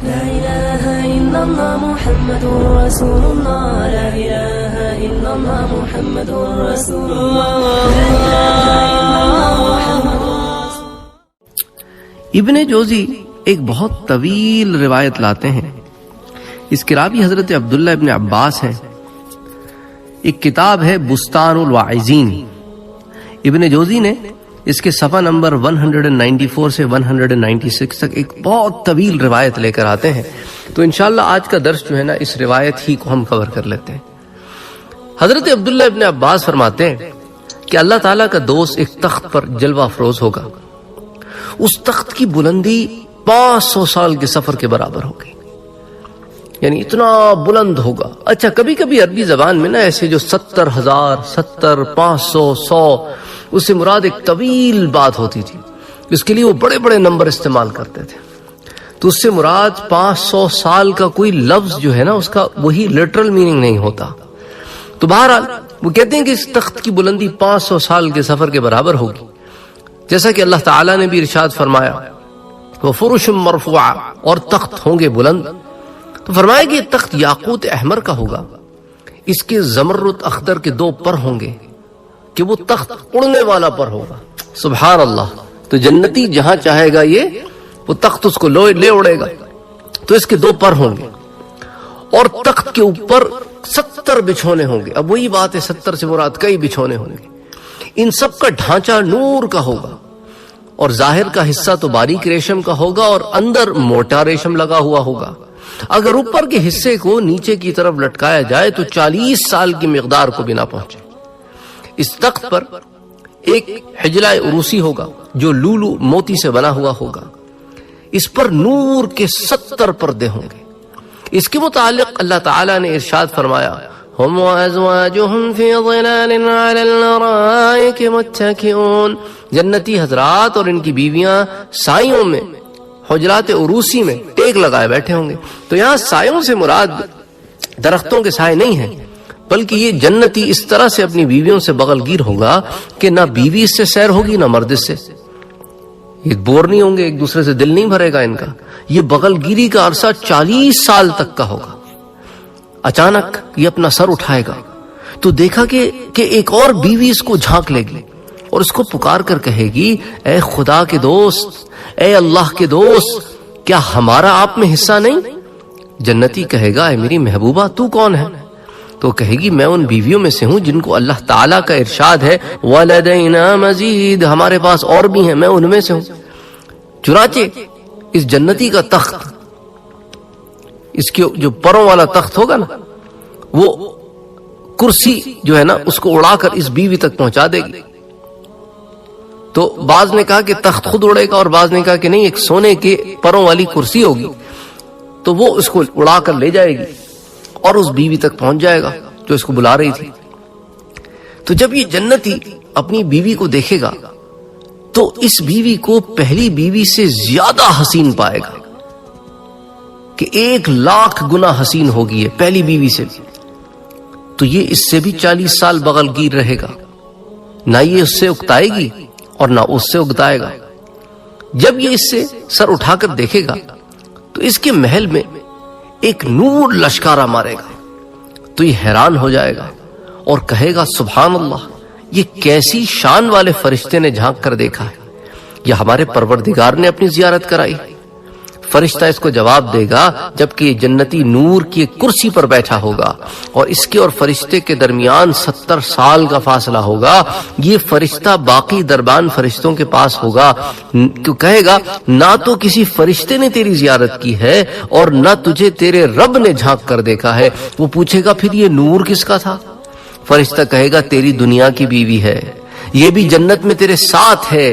لا إله إلا الله محمد رسول الله لا إله إلا الله محمد رسول الله لا إله إلا الله محمد ابن جوزی ایک بہت طویل روایت لاتے ہیں. اس کے راوی حضرت عبداللہ ابن عباس ہیں. ایک کتاب ہے بستان الواعظین. ابن جوزی نے اس کے صفحہ نمبر 194 سے 196 تک ایک بہت طویل روایت لے کر آتے ہیں. تو انشاءاللہ آج کا درس جو ہے نا اس روایت ہی کو ہم کور کر لیتے ہیں. حضرت عبداللہ ابن عباس فرماتے ہیں کہ اللہ تعالیٰ کا دوست ایک تخت پر جلوہ افروز ہوگا. اس تخت کی بلندی 500 سال کے سفر کے برابر ہوگی، یعنی اتنا بلند ہوگا. اچھا، کبھی کبھی عربی زبان میں نا ایسے جو 70,000 70 500 100 اس سے مراد ایک طویل بات ہوتی تھی، اس کے لیے وہ بڑے بڑے نمبر استعمال کرتے تھے. تو اس سے مراد 500 سال کا کوئی لفظ جو ہے نا اس کا وہی لٹرل میننگ نہیں ہوتا. تو بہرحال وہ کہتے ہیں کہ اس تخت کی بلندی 500 سال کے سفر کے برابر ہوگی، جیسا کہ اللہ تعالیٰ نے بھی ارشاد فرمایا وَفُرُشٌ مَرْفُوعَ، اور تخت ہوں گے بلند. تو فرمایا کہ یہ تخت یاقوت احمر کا ہوگا، اس کے زمرد اخضر کے 2 پر ہوں گے کہ وہ تخت اڑنے والا پر ہوگا. سبحان اللہ. تو جنتی جہاں چاہے گا یہ وہ تخت اس کو لے اڑے گا. تو اس کے 2 پر ہوں گے اور تخت کے اوپر 70 بچھونے ہوں گے. اب وہی بات ہے، 70 سے مراد کئی بچھونے ہوں گے. ان سب کا ڈھانچہ نور کا ہوگا اور ظاہر کا حصہ تو باریک ریشم کا ہوگا اور اندر موٹا ریشم لگا ہوا ہوگا. اگر اوپر کے حصے کو نیچے کی طرف لٹکایا جائے تو 40 سال کی مقدار کو بھی نہ پہنچے. اس تخت پر ایک حجلہ عروسی ہوگا جو لولو موتی سے بنا ہوا ہوگا. اس پر نور کے 70 پردے ہوں گے. اس کے متعلق اللہ تعالیٰ نے ارشاد فرمایا ہم وازواجہم فی ظلال علی الارائک متکئون، جنتی حضرات اور ان کی بیویاں سائیوں میں حجرات عروسی میں ٹیک لگائے بیٹھے ہوں گے. تو یہاں سائیوں سے مراد درختوں کے سائے نہیں ہیں، بلکہ یہ جنتی اس طرح سے اپنی بیویوں سے بغل گیر ہوگا کہ نہ بیوی اس سے سیر ہوگی نہ مرد اس سے. یہ بور نہیں ہوں گے، ایک دوسرے سے دل نہیں بھرے گا ان کا. یہ بغل گیری کا عرصہ 40 سال تک کا ہوگا. اچانک یہ اپنا سر اٹھائے گا تو دیکھا کہ ایک اور بیوی اس کو جھانک لے گی اور اس کو پکار کر کہے گی اے خدا کے دوست، اے اللہ کے دوست، کیا ہمارا آپ میں حصہ نہیں؟ جنتی کہے گا اے میری محبوبہ تو کون ہے؟ تو کہے گی میں ان بیویوں میں سے ہوں جن کو اللہ تعالیٰ کا ارشاد ہے وَلَدَيْنَا مَزِيدٌ، ہمارے پاس اور بھی ہیں، میں ان میں سے ہوں. چنانچہ اس جنتی کا تخت، اس کے جو پروں والا تخت ہوگا نا، وہ کرسی جو ہے نا اس کو اڑا کر اس بیوی تک پہنچا دے گی. تو بعض نے کہا کہ تخت خود اڑے گا اور بعض نے کہا کہ نہیں، ایک سونے کے پروں والی کرسی ہوگی تو وہ اس کو اڑا کر لے جائے گی اور اس بیوی تک پہنچ جائے گا جو اس کو بلا رہی تھی. تو جب یہ جنتی اپنی بیوی کو دیکھے گا تو اس بیوی کو پہلی بیوی سے زیادہ حسین پائے گا کہ 1,00,000 گنا حسین ہوگی ہے پہلی بیوی سے بھی. تو یہ اس سے بھی 40 سال بغل گیر رہے گا، نہ یہ اس سے اکتائے گی اور نہ اس سے اگتائے گا. جب یہ اس سے سر اٹھا کر دیکھے گا تو اس کے محل میں ایک نور لشکارہ مارے گا. تو یہ حیران ہو جائے گا اور کہے گا سبحان اللہ، یہ کیسی شان والے فرشتے نے جھانک کر دیکھا ہے، یہ ہمارے پروردگار نے اپنی زیارت کرائی. فرشتہ اس کو جواب دے گا جبکہ یہ جنتی نور کی ایک کرسی پر بیٹھا ہوگا اور اس کے اور فرشتے کے درمیان 70 سال کا فاصلہ ہوگا. یہ فرشتہ باقی دربان فرشتوں کے پاس ہوگا، کہے گا نہ تو کسی فرشتے نے تیری زیارت کی ہے اور نہ تجھے تیرے رب نے جھانک کر دیکھا ہے. وہ پوچھے گا پھر یہ نور کس کا تھا؟ فرشتہ کہے گا تیری دنیا کی بیوی ہے، یہ بھی جنت میں تیرے ساتھ ہے،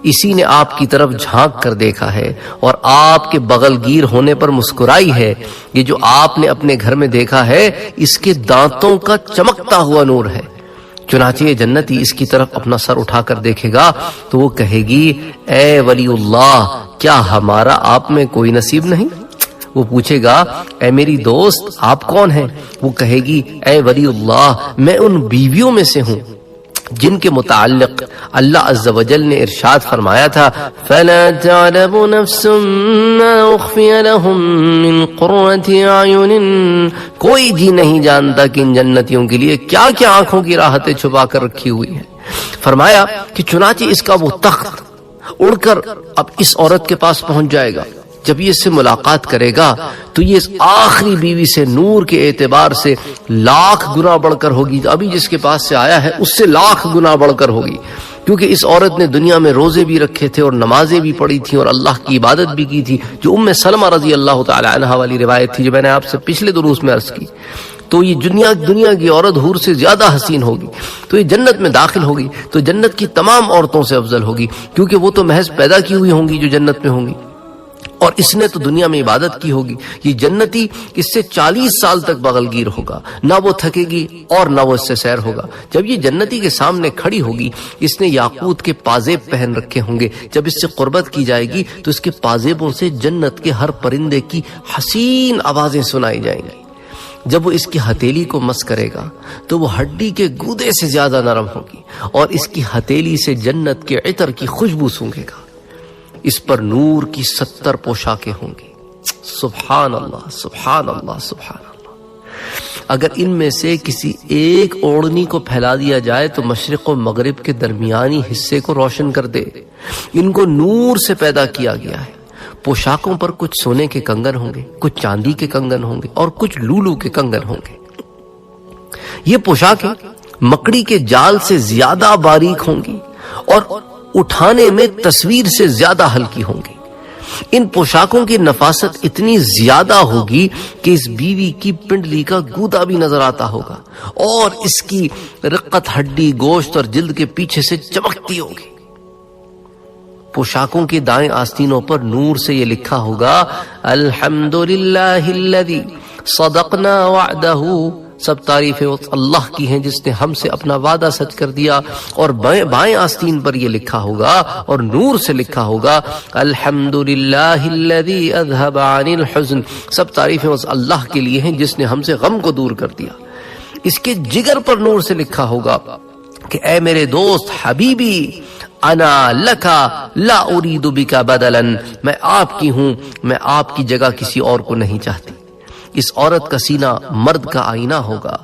اسی نے آپ کی طرف جھانک کر دیکھا ہے اور آپ کے بغل گیر ہونے پر مسکرائی ہے. یہ جو آپ نے اپنے گھر میں دیکھا ہے اس کے دانتوں کا چمکتا ہوا نور ہے. چنانچہ یہ جنتی اس کی طرف اپنا سر اٹھا کر دیکھے گا تو وہ کہے گی اے ولی اللہ، کیا ہمارا آپ میں کوئی نصیب نہیں؟ وہ پوچھے گا اے میری دوست آپ کون ہیں؟ وہ کہے گی اے ولی اللہ، میں ان بیویوں میں سے ہوں جن کے متعلق اللہ عز و جل نے ارشاد فرمایا تھا فَلَا تَعْلَمُ نَفْسٌ مَّا أُخْفِيَ لَهُم مِّن قُرَّةِ أَعْيُنٍ، کوئی جی نہیں جانتا کہ ان جنتیوں کے لیے کیا کیا آنکھوں کی راحتیں چھپا کر رکھی ہوئی ہیں۔ فرمایا کہ چنانچہ اس کا وہ تخت اڑ کر اب اس عورت کے پاس پہنچ جائے گا۔ جب یہ اس سے ملاقات کرے گا تو یہ اس آخری بیوی سے نور کے اعتبار سے لاکھ گنا بڑھ کر ہوگی، ابھی جس کے پاس سے آیا ہے اس سے لاکھ گنا بڑھ کر ہوگی، کیونکہ اس عورت نے دنیا میں روزے بھی رکھے تھے اور نمازیں بھی پڑھی تھیں اور اللہ کی عبادت بھی کی تھی، جو ام سلمہ رضی اللہ تعالی عنہا والی روایت تھی جو میں نے آپ سے پچھلے دروس میں عرض کی۔ تو یہ دنیا کی عورت حور سے زیادہ حسین ہوگی، تو یہ جنت میں داخل ہوگی تو جنت کی تمام عورتوں سے افضل ہوگی، کیونکہ وہ تو محض پیدا کی ہوئی ہوں گی جو جنت میں ہوں گی، اور اس نے تو دنیا میں عبادت کی ہوگی۔ یہ جنتی اس سے 40 سال تک بغل گیر ہوگا، نہ وہ تھکے گی اور نہ وہ اس سے سیر ہوگا۔ جب یہ جنتی کے سامنے کھڑی ہوگی، اس نے یاقوت کے پازیب پہن رکھے ہوں گے، جب اس سے قربت کی جائے گی تو اس کے پازیبوں سے جنت کے ہر پرندے کی حسین آوازیں سنائی جائیں گی۔ جب وہ اس کی ہتھیلی کو مس کرے گا تو وہ ہڈی کے گودے سے زیادہ نرم ہوگی، اور اس کی ہتھیلی سے جنت کے عطر کی خوشبو سونگھے گا۔ اس پر نور کی 70 پوشاکیں ہوں گی۔ سبحان اللہ سبحان اللہ سبحان اللہ۔ اگر ان میں سے کسی ایک اوڑھنی کو پھیلا دیا جائے تو مشرق و مغرب کے درمیانی حصے کو روشن کر دے۔ ان کو نور سے پیدا کیا گیا ہے۔ پوشاکوں پر کچھ سونے کے کنگن ہوں گے، کچھ چاندی کے کنگن ہوں گے اور کچھ لولو کے کنگن ہوں گے۔ یہ پوشاکیں مکڑی کے جال سے زیادہ باریک ہوں گی اور اٹھانے میں تصویر سے زیادہ ہلکی ہوں گی۔ ان پوشاکوں کی نفاست اتنی زیادہ ہوگی کہ اس بیوی کی پنڈلی کا گودا بھی نظر آتا ہوگا، اور اس کی رقت ہڈی گوشت اور جلد کے پیچھے سے چمکتی ہوگی۔ پوشاکوں کے دائیں آستینوں پر نور سے یہ لکھا ہوگا الحمدللہ الذی صدقنا وعدہ، سب تعریفیں اللہ کی ہیں جس نے ہم سے اپنا وعدہ سچ کر دیا۔ اور بائیں آستین پر یہ لکھا ہوگا اور نور سے لکھا ہوگا الحمدللہ الذی اذھب عن الحزن، سب تعریفیں اللہ کے لیے ہیں جس نے ہم سے غم کو دور کر دیا۔ اس کے جگر پر نور سے لکھا ہوگا کہ اے میرے دوست حبیبی انا لکا لا ارید بکا بدلا، میں آپ کی ہوں، میں آپ کی جگہ کسی اور کو نہیں چاہتی۔ اس عورت کا سینہ مرد کا آئینہ ہوگا۔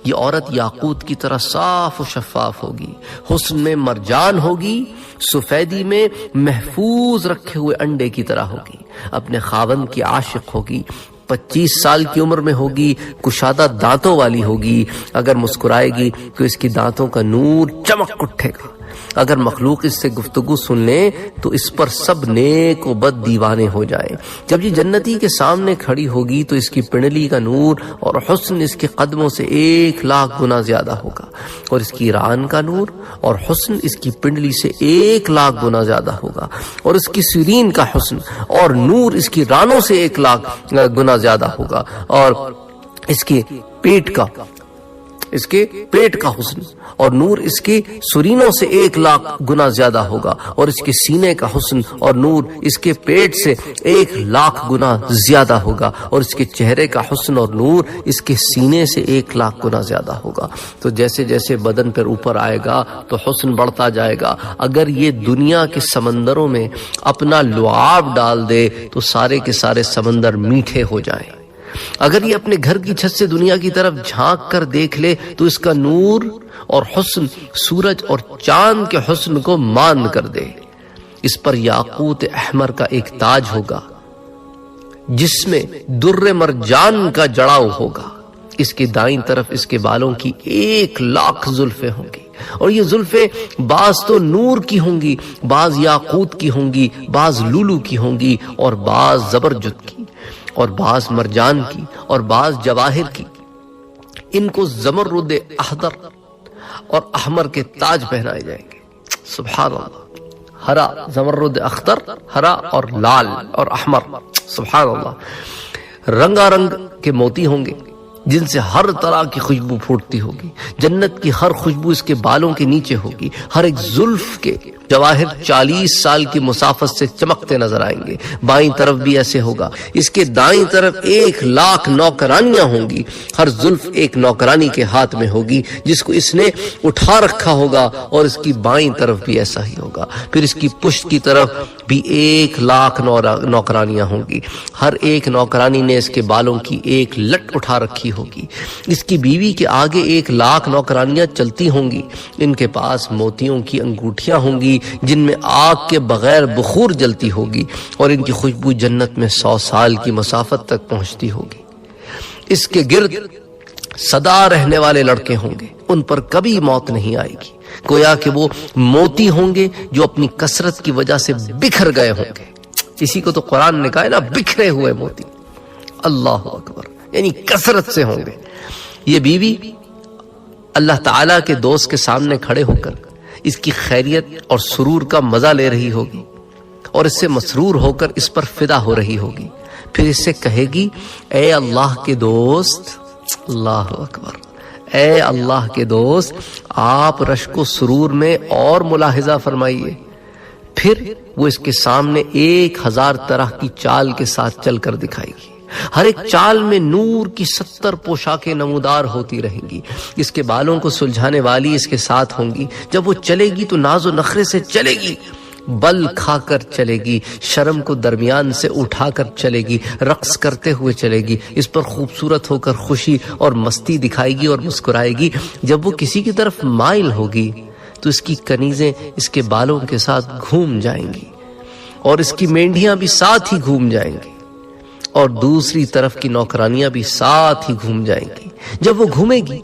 یہ عورت یاقوت کی طرح صاف و شفاف ہوگی، حسن میں مرجان ہوگی، سفیدی میں محفوظ رکھے ہوئے انڈے کی طرح ہوگی، اپنے خاوند کی عاشق ہوگی، 25 سال کی عمر میں ہوگی، کشادہ دانتوں والی ہوگی، اگر مسکرائے گی تو اس کی دانتوں کا نور چمک اٹھے گا۔ اگر مخلوق اس سے گفتگو سن لیں تو اس پر سب نیک و بد دیوانے ہو جائیں۔ جب یہ جنتی کے سامنے کھڑی ہوگی تو اس کی پنڈلی کا نور اور حسن اس کے قدموں سے 1,00,000 گنا زیادہ ہوگا، اور اس کی ران کا نور اور حسن اس کی پنڈلی سے 1,00,000 گنا زیادہ ہوگا، اور اس کی سرین کا حسن اور نور اس کی رانوں سے 1,00,000 گنا زیادہ ہوگا، اور اس کے پیٹ کا حسن اور نور اس کے سرینوں سے 1,00,000 گنا زیادہ ہوگا، اور اس کے سینے کا حسن اور نور اس کے پیٹ سے 1,00,000 گنا زیادہ ہوگا، اور اس کے چہرے کا حسن اور نور اس کے سینے سے 1,00,000 گنا زیادہ ہوگا۔ تو جیسے جیسے بدن پر اوپر آئے گا تو حسن بڑھتا جائے گا۔ اگر یہ دنیا کے سمندروں میں اپنا لعاب ڈال دے تو سارے کے سارے سمندر میٹھے ہو جائیں۔ اگر یہ اپنے گھر کی چھت سے دنیا کی طرف جھانک کر دیکھ لے تو اس کا نور اور حسن سورج اور چاند کے حسن کو ماند کر دے۔ اس پر یاقوت احمر کا ایک تاج ہوگا جس میں در مرجان کا جڑاؤ ہوگا۔ اس کے دائیں طرف اس کے بالوں کی 1,00,000 زلفیں ہوں گی، اور یہ زلفیں بعض تو نور کی ہوں گی، بعض یاقوت کی ہوں گی، بعض لولو کی ہوں گی، اور بعض زبرجد کی، اور بعض مرجان کی، اور بعض جواہر کی۔ ان کو زمرد اخضر اور احمر کے تاج پہنائے جائیں گے۔ سبحان اللہ، ہرا زمرد اخضر، ہرا اور لال اور احمر، سبحان اللہ۔ رنگا رنگ کے موتی ہوں گے، جن سے ہر طرح کی خوشبو پھوٹتی ہوگی. جنت کی ہر خوشبو اس کے بالوں کے نیچے ہوگی. ہر ایک زلف کے جواہر 40 سال کی مسافت سے چمکتے نظر آئیں گے. بائیں طرف بھی ایسے ہوگا. اس کے دائیں طرف 1,00,000 نوکرانیاں ہوں گی. ہر زلف ایک نوکرانی کے ہاتھ میں ہوگی جس کو اس نے اٹھا رکھا ہوگا, اور اس کی بائیں طرف بھی ایسا ہی ہوگا. پھر اس کی پشت کی طرف بھی 1,00,000 نوکرانیاں ہوں گی. ہر ایک نوکرانی نے اس کے بالوں کی ایک لٹ اٹھا رکھی ہوگی. اس کی بیوی کے آگے 1,00,000 نوکرانیاں چلتی ہوں گی. ان کے پاس موتیوں کی انگوٹھیاں ہوں گی جن میں آگ کے بغیر بخور جلتی ہوگی, اور ان کی خوشبو جنت میں 100 سال کی مسافت تک پہنچتی ہوگی. اس کے گرد سدا رہنے والے لڑکے ہوں گے. ان پر کبھی موت نہیں آئے گی, گویا کہ وہ موتی ہوں گے جو اپنی کثرت کی وجہ سے بکھر گئے ہوں گے. اسی کو تو قرآن نے کہا ہے نا, بکھرے ہوئے موتی. اللہ اکبر, یعنی کثرت سے ہوں گے. یہ بیوی اللہ تعالیٰ کے دوست کے سامنے کھڑے ہو کر اس کی خیریت اور سرور کا مزہ لے رہی ہوگی, اور اس سے مسرور ہو کر اس پر فدا ہو رہی ہوگی. پھر اس سے کہے گی, اے اللہ کے دوست, اللہ اکبر, اے اللہ کے دوست, آپ رشک و سرور میں اور ملاحظہ فرمائیے. پھر وہ اس کے سامنے 1,000 طرح کی چال کے ساتھ چل کر دکھائے گی. ہر ایک چال میں نور کی 70 پوشاکیں نمودار ہوتی رہیں گی. اس کے بالوں کو سلجھانے والی اس کے ساتھ ہوں گی. جب وہ چلے گی تو ناز و نخرے سے چلے گی, بل کھا کر چلے گی, شرم کو درمیان سے اٹھا کر چلے گی, رقص کرتے ہوئے چلے گی. اس پر خوبصورت ہو کر خوشی اور مستی دکھائے گی اور مسکرائے گی. جب وہ کسی کی طرف مائل ہوگی تو اس کی کنیزیں اس کے بالوں کے ساتھ گھوم جائیں گی, اور اس کی مینڈیاں بھی ساتھ ہی گھوم جائیں گی, اور دوسری طرف کی نوکرانیاں بھی ساتھ ہی گھوم جائیں گی. جب وہ گھومے گی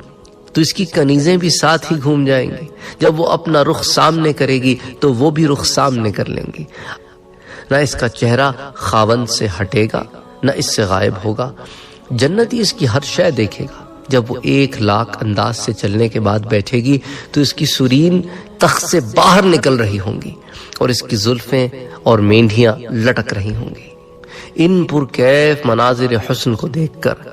تو اس کی کنیزیں بھی ساتھ ہی گھوم جائیں گی. جب وہ اپنا رخ سامنے کرے گی تو وہ بھی رخ سامنے کر لیں گی. نہ اس کا چہرہ خاوند سے ہٹے گا, نہ اس سے غائب ہوگا. جنتی اس کی ہر شے دیکھے گا. جب وہ 1,00,000 انداز سے چلنے کے بعد بیٹھے گی تو اس کی سرین تخت سے باہر نکل رہی ہوں گی, اور اس کی زلفیں اور مینڈیاں لٹک رہی ہوں گی. ان پرکیف مناظر حسن کو دیکھ کر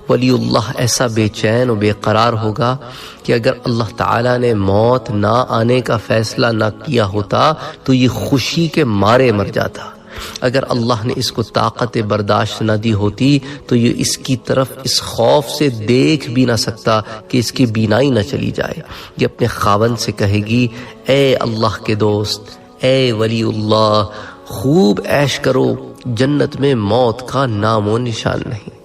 ولی اللہ ایسا بے چین و بے قرار ہوگا کہ اگر اللہ تعالیٰ نے موت نہ آنے کا فیصلہ نہ کیا ہوتا تو یہ خوشی کے مارے مر جاتا. اگر اللہ نے اس کو طاقت برداشت نہ دی ہوتی تو یہ اس کی طرف اس خوف سے دیکھ بھی نہ سکتا کہ اس کی بینائی نہ چلی جائے. یہ اپنے خاوند سے کہے گی, اے اللہ کے دوست, اے ولی اللہ, خوب عیش کرو, جنت میں موت کا نام و نشان نہیں.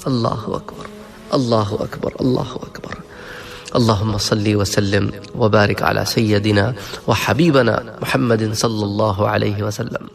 اللہ اکبر, اللہ اکبر, اللہ اکبر. اللہم صلی وسلم وبارک علی سیدنا و حبیبنا محمد صلی اللہ علیہ وسلم.